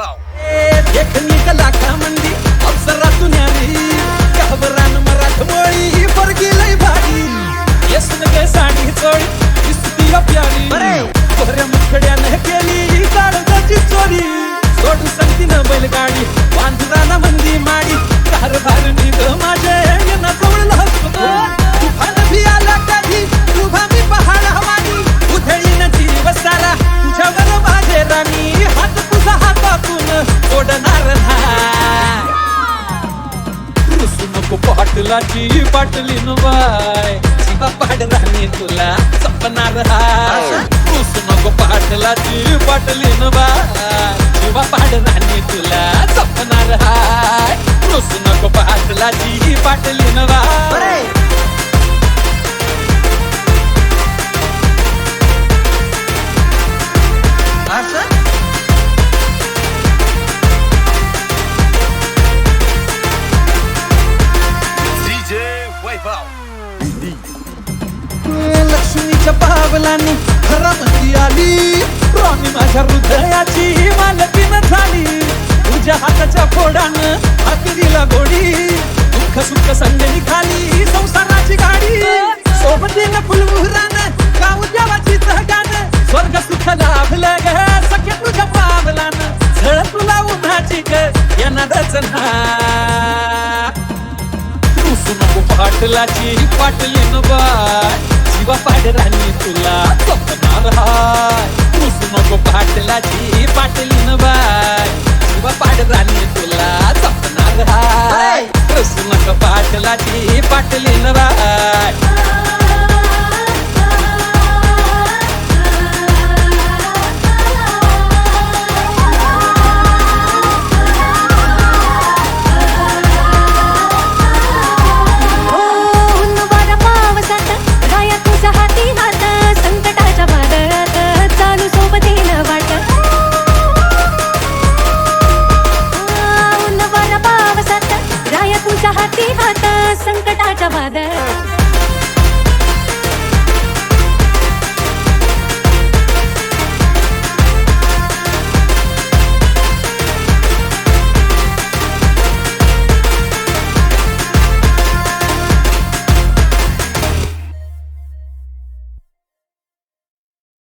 वैभव देखणी लाखा मंदी अप्सरातून आली घाबरान मराठमोळी पोरगी लय भारी येसन गे साडी चोळी दिसती प्यारी कोऱ्या मुखड्यानं केली काळजाची चोरी सोडून संगतीनं बैलगाडी वांजुराला मंदी माडी कारभार निघ माझे यांना जवळ हसतो तुफान भी आला कधी उभा मी पहाड हवानी उधळीन जीव सारा तुझ्यावर माझे राणी हात तुझा हातातून ओढणार नाही रुसू नको पाटलाची पाटलीन बाय शिवा पाड राणी तुला सपनार हाय रुसू नको पाटलाची पाटलीन बाय शिवा पाड राणी तुला सपनार हाय रुसू नको पाटलाची पाटलीन बाय DJ वैभव लक्ष्मीच्या पावलांनी घरामध्ये आली राणी माझ्या हृदयाची मालकीन झाली तुझ्या हाताच्या फोडानं हात दिला गोडी दुःख सुख संजनी खाली संसाराची गाडी सोबतीनं फुलमुहरानं गाऊ देवाची गाणं स्वर्ग सुख लाभलं ग सख्या तुझ्या पावलानं झळ तुला उन्हाची ग येणारच ना रुसू नको पाटलाची पाटलीन बाय शिवा पाड राणी तुला सपनार हाय रुसू नको पाटलाची पाटलीन बाय